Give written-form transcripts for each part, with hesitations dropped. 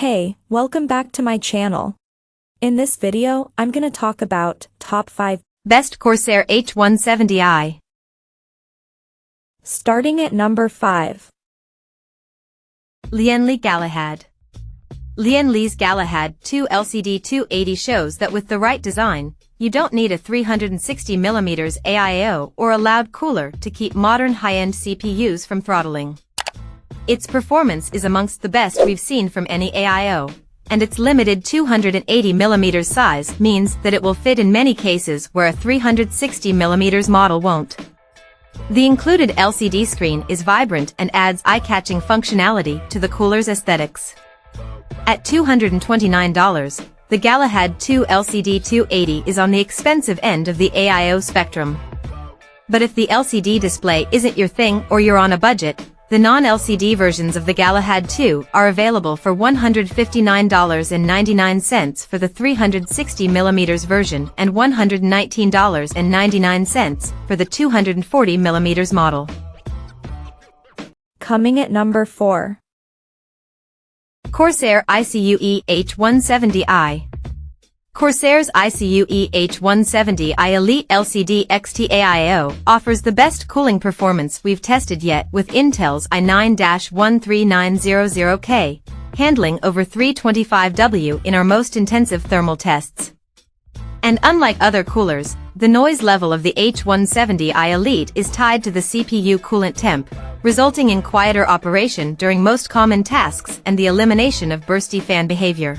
Hey, welcome back to my channel. In this video, I'm gonna talk about top 5 best Corsair H170i. Starting at number 5. Lian Galahad. Lian's Galahad 2 LCD 280 shows that with the right design, you don't need a 360mm AIO or a loud cooler to keep modern high-end CPUs from throttling. Its performance is amongst the best we've seen from any AIO, and its limited 280mm size means that it will fit in many cases where a 360mm model won't. The included LCD screen is vibrant and adds eye-catching functionality to the cooler's aesthetics. At $229, the Galahad 2 LCD 280 is on the expensive end of the AIO spectrum. But if the LCD display isn't your thing or you're on a budget, the non-LCD versions of the Galahad 2 are available for $159.99 for the 360mm version and $119.99 for the 240mm model. Coming at number 4. Corsair iCUE H170i. Corsair's iCUE H170i Elite LCD XT AIO offers the best cooling performance we've tested yet with Intel's i9-13900K, handling over 325W in our most intensive thermal tests. And unlike other coolers, the noise level of the H170i Elite is tied to the CPU coolant temp, resulting in quieter operation during most common tasks and the elimination of bursty fan behavior.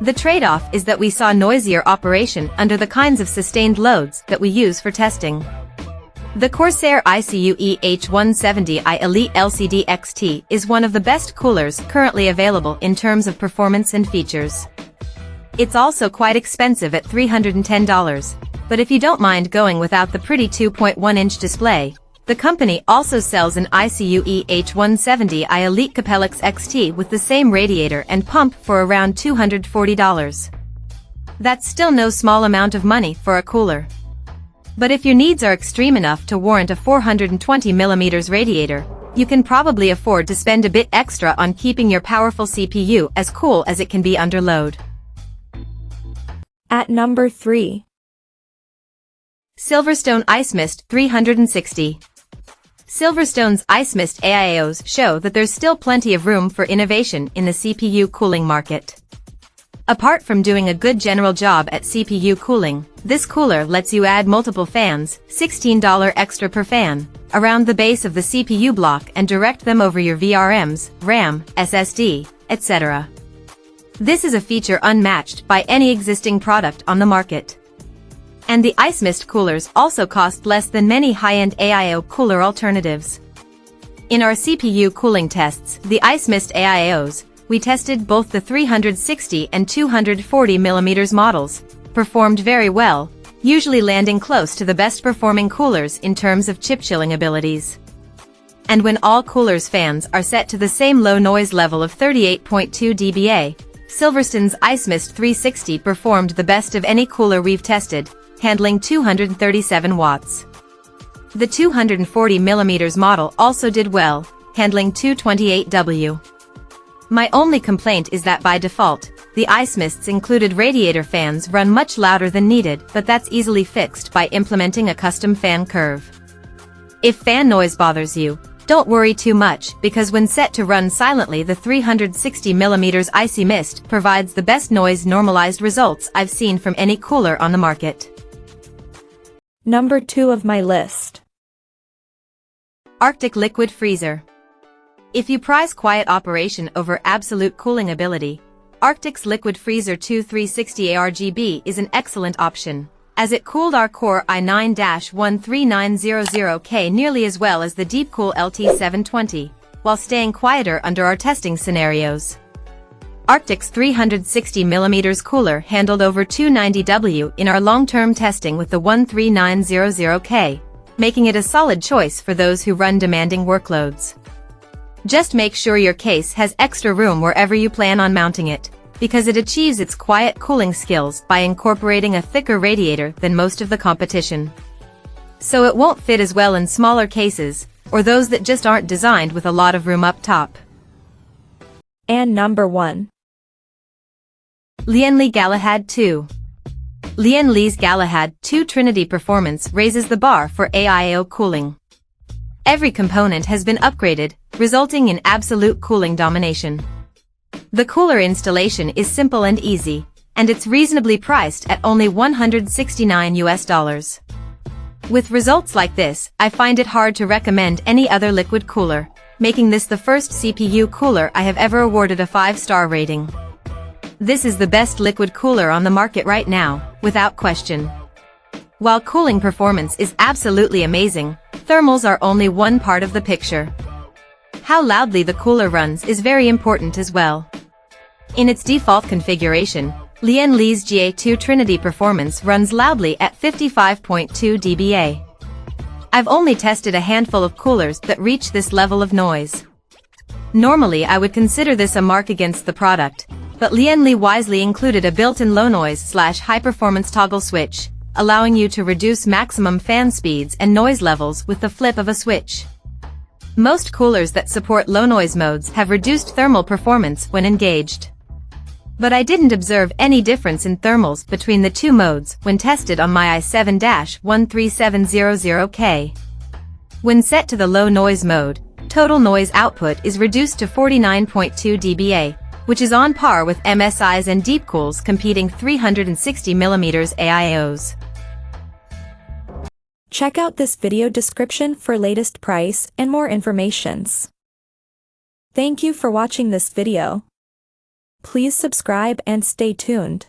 The trade-off is that we saw noisier operation under the kinds of sustained loads that we use for testing. The Corsair iCUE H170i Elite LCD XT is one of the best coolers currently available in terms of performance and features. It's also quite expensive at $310, but if you don't mind going without the pretty 2.1-inch display, the company also sells an iCUE H170i Elite Capellix XT with the same radiator and pump for around $240. That's still no small amount of money for a cooler. But if your needs are extreme enough to warrant a 420mm radiator, you can probably afford to spend a bit extra on keeping your powerful CPU as cool as it can be under load. At number 3. Silverstone IceMyst 360. Silverstone's IceMyst AIOs show that there's still plenty of room for innovation in the CPU cooling market. Apart from doing a good general job at CPU cooling, this cooler lets you add multiple fans, $16 extra per fan, around the base of the CPU block and direct them over your VRMs, RAM, SSD, etc. This is a feature unmatched by any existing product on the market. And the IceMyst coolers also cost less than many high-end AIO cooler alternatives. In our CPU cooling tests, the IceMyst AIOs, we tested both the 360 and 240mm models, performed very well, usually landing close to the best performing coolers in terms of chip chilling abilities. And when all coolers' fans are set to the same low noise level of 38.2 dBA, Silverstone's IceMyst 360 performed the best of any cooler we've tested, handling 237 watts. The 240mm model also did well, handling 228W. My only complaint is that by default, the IceMyst's included radiator fans run much louder than needed, but that's easily fixed by implementing a custom fan curve. If fan noise bothers you, don't worry too much because when set to run silently, the 360mm IceMyst provides the best noise normalized results I've seen from any cooler on the market. Number 2 of my list. Arctic Liquid Freezer. If you prize quiet operation over absolute cooling ability, Arctic's Liquid Freezer 2 360 ARGB is an excellent option, as it cooled our Core i9-13900K nearly as well as the Deepcool LT720, while staying quieter under our testing scenarios. Arctic's 360mm cooler handled over 290W in our long-term testing with the 13900K, making it a solid choice for those who run demanding workloads. Just make sure your case has extra room wherever you plan on mounting it, because it achieves its quiet cooling skills by incorporating a thicker radiator than most of the competition. So it won't fit as well in smaller cases, or those that just aren't designed with a lot of room up top. And number 1. Lian Galahad 2. Lian Galahad 2 Trinity performance raises the bar for AIO cooling. Every component has been upgraded, resulting in absolute cooling domination. The cooler installation is simple and easy, and it's reasonably priced at only $169. With results like this, I find it hard to recommend any other liquid cooler, making this the first CPU cooler I have ever awarded a 5-star rating. This is the best liquid cooler on the market right now, without question. While cooling performance is absolutely amazing, thermals are only one part of the picture. How loudly the cooler runs is very important as well. In its default configuration, Lian GA2 Trinity performance runs loudly at 55.2 dBA. I've only tested a handful of coolers that reach this level of noise. Normally I would consider this a mark against the product, but Lian wisely included a built-in low noise/high performance toggle switch, allowing you to reduce maximum fan speeds and noise levels with the flip of a switch. Most coolers that support low noise modes have reduced thermal performance when engaged. But I didn't observe any difference in thermals between the two modes when tested on my i7-13700K. When set to the low noise mode, total noise output is reduced to 49.2 dBA, which is on par with MSI's and Deepcool's competing 360mm AIOs. Check out this video description for latest price and more informations. Thank you for watching this video. Please subscribe and stay tuned.